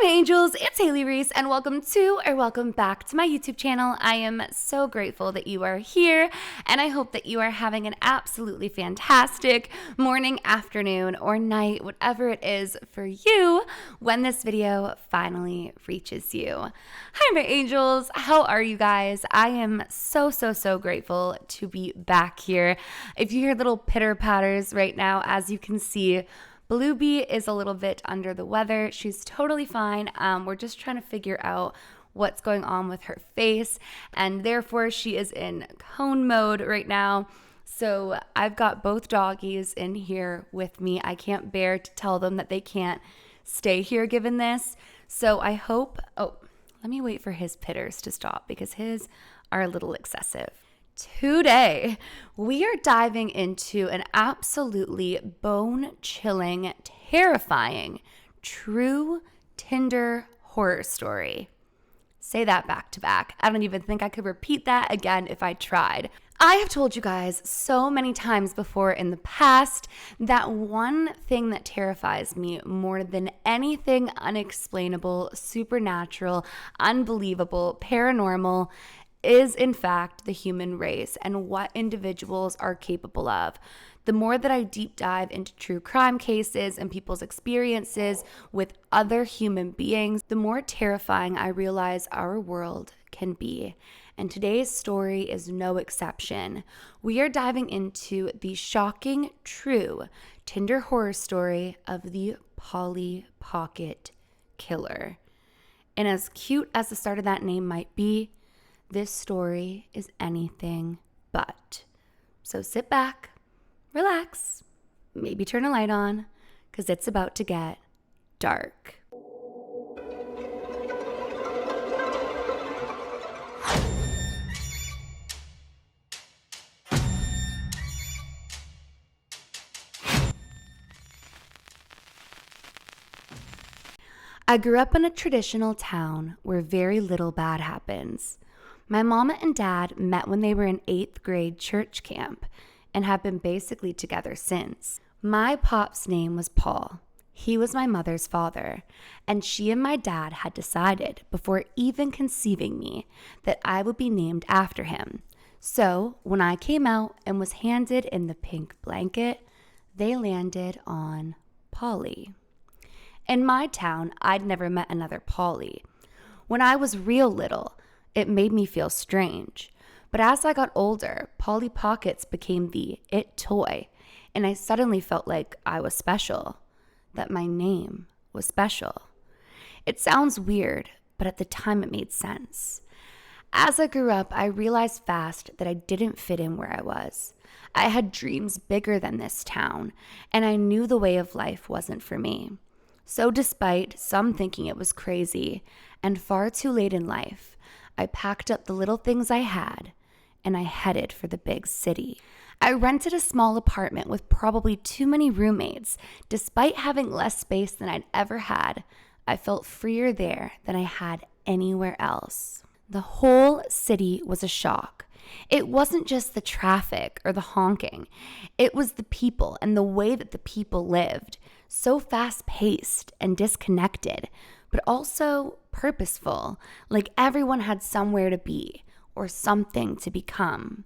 Hi, my angels. It's Hailey Reese, and welcome back to my YouTube channel. I am so grateful that you are here, and I hope that you are having an absolutely fantastic morning, afternoon, or night, whatever it is for you when this video finally reaches you. Hi, my angels. How are you guys? I am so grateful to be back here. If you hear little pitter patters right now, as you can see, Bluebee is a little bit under the weather. She's totally fine. We're just trying to figure out what's going on with her face, and therefore she is in cone mode right now. So I've got both doggies in here with me. I can't bear to tell them that they can't stay here given this. So I hope, let me wait for his pitters to stop because his are a little excessive. Today, we are diving into an absolutely bone-chilling, terrifying, true Tinder horror story. Say that back to back. I don't even think I could repeat that again if I tried. I have told you guys so many times before in the past that one thing that terrifies me more than anything unexplainable, supernatural, unbelievable, paranormal is in fact the human race and what individuals are capable of. The more that I deep dive into true crime cases and people's experiences with other human beings, the more terrifying I realize our world can be. And today's story is no exception. We are diving into the shocking, true Tinder horror story of the Polly Pocket Killer. And as cute as the start of that name might be, this story is anything but. So sit back, relax, maybe turn a light on, because it's about to get dark. I grew up in a traditional town where very little bad happens. My mama and dad met when they were in 8th grade church camp and have been basically together since. My pop's name was Paul. He was my mother's father, and she and my dad had decided before even conceiving me that I would be named after him. So when I came out and was handed in the pink blanket, they landed on Polly. In my town, I'd never met another Polly. When I was real little, it made me feel strange. But as I got older, Polly Pockets became the it toy, and I suddenly felt like I was special, that my name was special. It sounds weird, but at the time it made sense. As I grew up, I realized fast that I didn't fit in where I was. I had dreams bigger than this town, and I knew the way of life wasn't for me. So despite some thinking it was crazy and far too late in life, I packed up the little things I had, and I headed for the big city. I rented a small apartment with probably too many roommates. Despite having less space than I'd ever had, I felt freer there than I had anywhere else. The whole city was a shock. It wasn't just the traffic or the honking. It was the people and the way that the people lived. So fast-paced and disconnected, but also purposeful, like everyone had somewhere to be or something to become.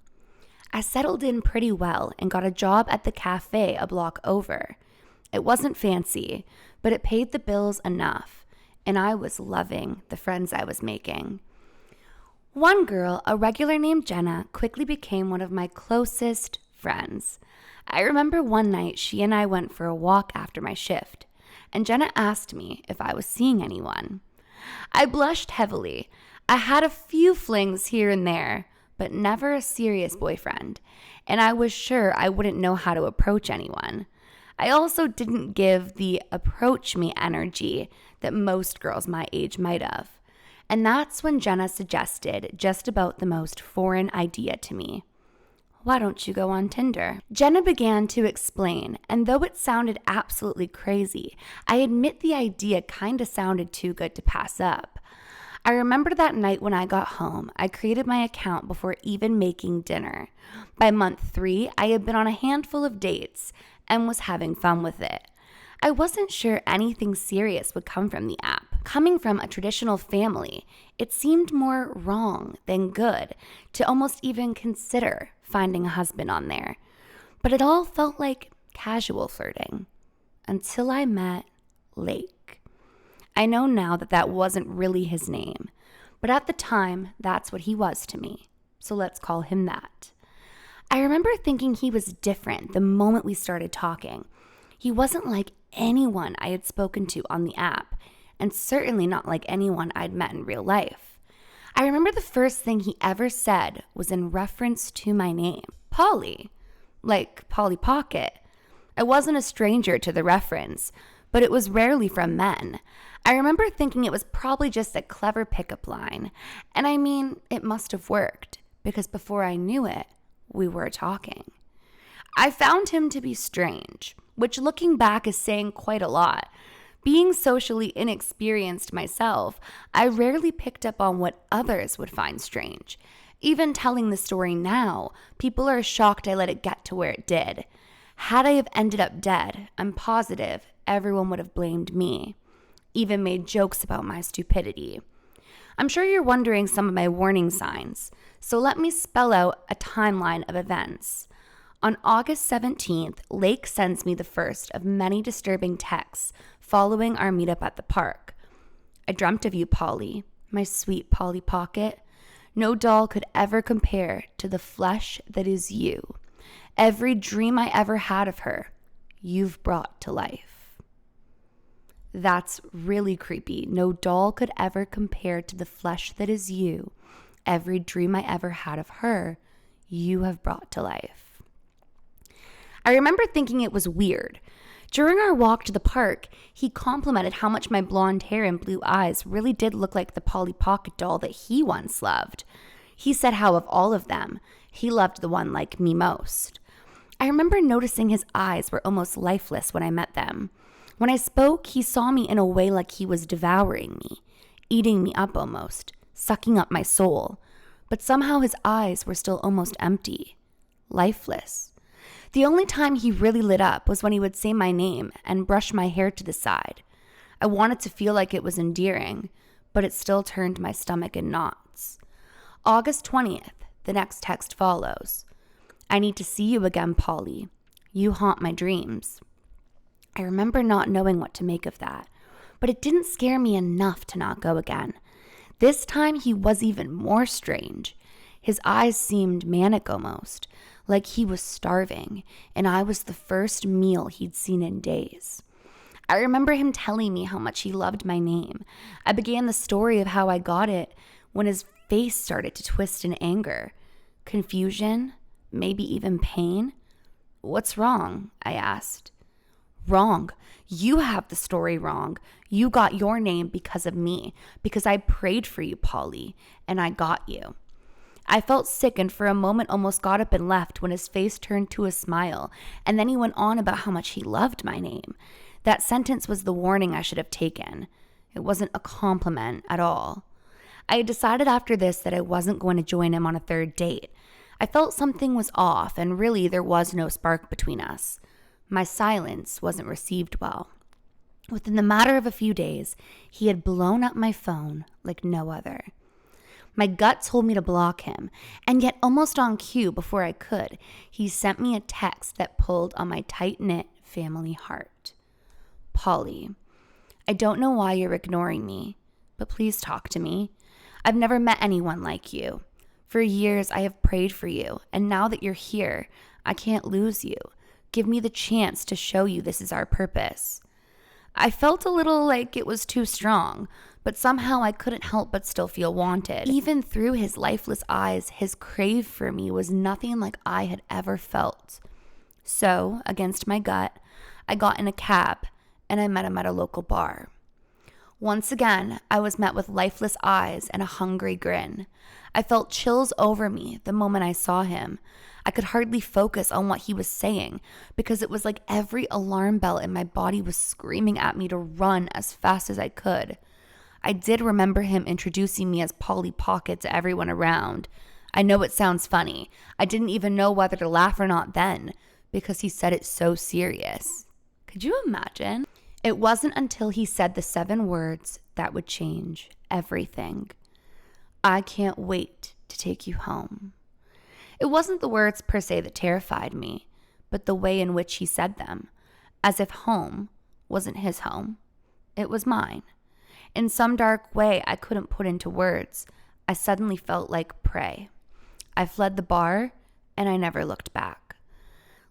I settled in pretty well and got a job at the cafe a block over. It wasn't fancy, but it paid the bills enough, and I was loving the friends I was making. One girl, a regular named Jenna, quickly became one of my closest friends. I remember one night she and I went for a walk after my shift, and Jenna asked me if I was seeing anyone. I blushed heavily. I had a few flings here and there, but never a serious boyfriend, and I was sure I wouldn't know how to approach anyone. I also didn't give the approach me energy that most girls my age might have. And that's when Jenna suggested just about the most foreign idea to me. Why don't you go on Tinder? Jenna began to explain, and though it sounded absolutely crazy, I admit the idea kinda sounded too good to pass up. I remember that night when I got home, I created my account before even making dinner. By month 3, I had been on a handful of dates and was having fun with it. I wasn't sure anything serious would come from the app. Coming from a traditional family, it seemed more wrong than good to almost even consider finding a husband on there. But it all felt like casual flirting until I met Lake. I know now that that wasn't really his name, but at the time, that's what he was to me. So let's call him that. I remember thinking he was different the moment we started talking. He wasn't like anyone I had spoken to on the app, and certainly not like anyone I'd met in real life. I remember the first thing he ever said was in reference to my name, Polly, like Polly Pocket. I wasn't a stranger to the reference, but it was rarely from men. I remember thinking it was probably just a clever pickup line, and I mean, it must have worked, because before I knew it, we were talking. I found him to be strange, which looking back is saying quite a lot. Being socially inexperienced myself, I rarely picked up on what others would find strange. Even telling the story now, people are shocked I let it get to where it did. Had I have ended up dead, I'm positive everyone would have blamed me, even made jokes about my stupidity. I'm sure you're wondering some of my warning signs, so let me spell out a timeline of events. On August 17th, Lake sends me the first of many disturbing texts following our meetup at the park. I dreamt of you, Polly, my sweet Polly Pocket. No doll could ever compare to the flesh that is you. Every dream I ever had of her, you've brought to life. That's really creepy. No doll could ever compare to the flesh that is you. Every dream I ever had of her, you have brought to life. I remember thinking it was weird. During our walk to the park, he complimented how much my blonde hair and blue eyes really did look like the Polly Pocket doll that he once loved. He said how of all of them, he loved the one like me most. I remember noticing his eyes were almost lifeless when I met them. When I spoke, he saw me in a way like he was devouring me, eating me up almost, sucking up my soul. But somehow his eyes were still almost empty, lifeless. The only time he really lit up was when he would say my name and brush my hair to the side. I wanted to feel like it was endearing, but it still turned my stomach in knots. August 20th, the next text follows. I need to see you again, Polly. You haunt my dreams. I remember not knowing what to make of that, but it didn't scare me enough to not go again. This time he was even more strange. His eyes seemed manic almost, like he was starving, and I was the first meal he'd seen in days. I remember him telling me how much he loved my name. I began the story of how I got it when his face started to twist in anger. Confusion, maybe even pain. What's wrong? I asked. Wrong. You have the story wrong. You got your name because of me, because I prayed for you, Polly, and I got you. I felt sick and for a moment almost got up and left when his face turned to a smile, and then he went on about how much he loved my name. That sentence was the warning I should have taken. It wasn't a compliment at all. I had decided after this that I wasn't going to join him on a third date. I felt something was off, and really there was no spark between us. My silence wasn't received well. Within the matter of a few days, he had blown up my phone like no other. My gut told me to block him, and yet almost on cue before I could, he sent me a text that pulled on my tight-knit family heart. Polly, I don't know why you're ignoring me, but please talk to me. I've never met anyone like you. For years, I have prayed for you, and now that you're here, I can't lose you. Give me the chance to show you this is our purpose. I felt a little like it was too strong, but somehow I couldn't help but still feel wanted. Even through his lifeless eyes, his crave for me was nothing like I had ever felt. So, against my gut, I got in a cab and I met him at a local bar. Once again, I was met with lifeless eyes and a hungry grin. I felt chills over me the moment I saw him. I could hardly focus on what he was saying because it was like every alarm bell in my body was screaming at me to run as fast as I could. I did remember him introducing me as Polly Pocket to everyone around. I know it sounds funny. I didn't even know whether to laugh or not then because he said it so serious. Could you imagine? It wasn't until he said the 7 words that would change everything. I can't wait to take you home. It wasn't the words per se that terrified me, but the way in which he said them, as if home wasn't his home. It was mine. In some dark way I couldn't put into words, I suddenly felt like prey. I fled the bar, and I never looked back.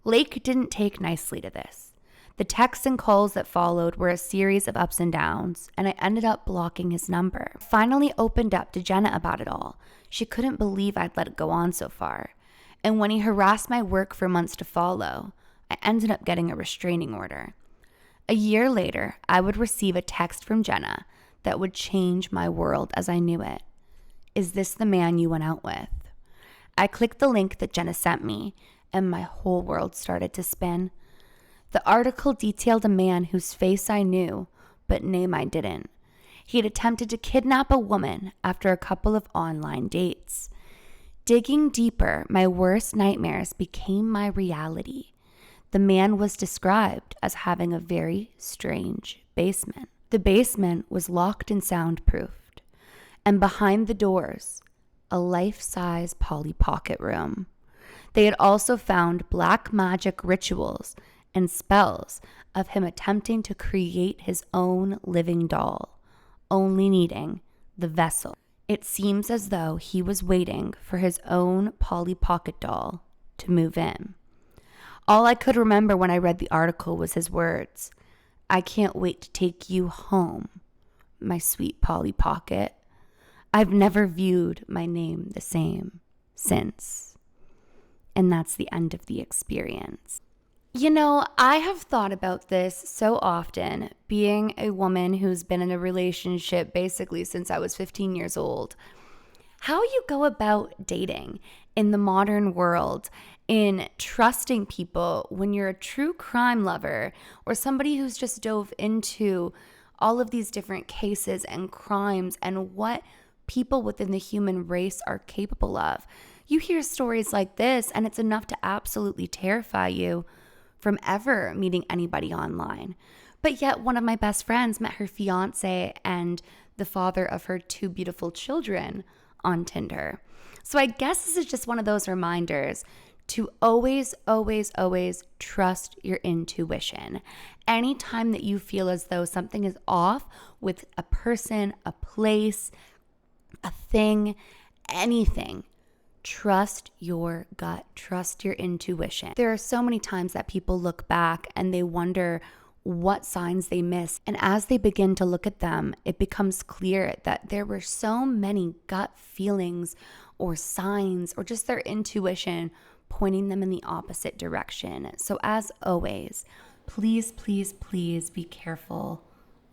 Lake didn't take nicely to this. The texts and calls that followed were a series of ups and downs, and I ended up blocking his number. Finally opened up to Jenna about it all. She couldn't believe I'd let it go on so far. And when he harassed my work for months to follow, I ended up getting a restraining order. A year later, I would receive a text from Jenna that would change my world as I knew it. Is this the man you went out with? I clicked the link that Jenna sent me, and my whole world started to spin. The article detailed a man whose face I knew, but name I didn't. He had attempted to kidnap a woman after a couple of online dates. Digging deeper, my worst nightmares became my reality. The man was described as having a very strange basement. The basement was locked and soundproofed, and behind the doors, a life-size Polly Pocket room. They had also found black magic rituals and spells of him attempting to create his own living doll, only needing the vessel. It seems as though he was waiting for his own Polly Pocket doll to move in. All I could remember when I read the article was his words, I can't wait to take you home, my sweet Polly Pocket. I've never viewed my name the same since. And that's the end of the experience. You know, I have thought about this so often, being a woman who's been in a relationship basically since I was 15 years old. How you go about dating in the modern world, in trusting people when you're a true crime lover or somebody who's just dove into all of these different cases and crimes and what people within the human race are capable of. You hear stories like this and it's enough to absolutely terrify you from ever meeting anybody online. But yet one of my best friends met her fiance and the father of her 2 beautiful children on Tinder. So I guess this is just one of those reminders to always, always, always trust your intuition. Anytime that you feel as though something is off with a person, a place, a thing, anything, trust your gut, trust your intuition. There are so many times that people look back and they wonder what signs they missed. And as they begin to look at them, it becomes clear that there were so many gut feelings or signs or just their intuition pointing them in the opposite direction. So as always, please, please, please be careful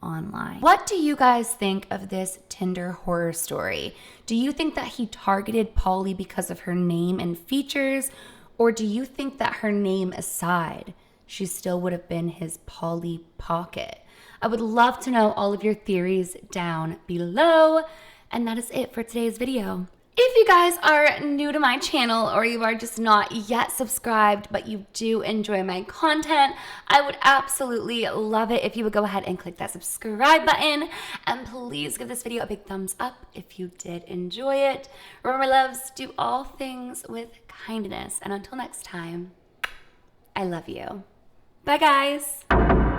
online. What do you guys think of this Tinder horror story? Do you think that he targeted Polly because of her name and features? Or do you think that her name aside, she still would have been his Polly Pocket? I would love to know all of your theories down below. And that is it for today's video. If you guys are new to my channel or you are just not yet subscribed but you do enjoy my content, I would absolutely love it if you would go ahead and click that subscribe button, and please give this video a big thumbs up if you did enjoy it. Remember, loves, do all things with kindness, and until next time, I love you. Bye guys.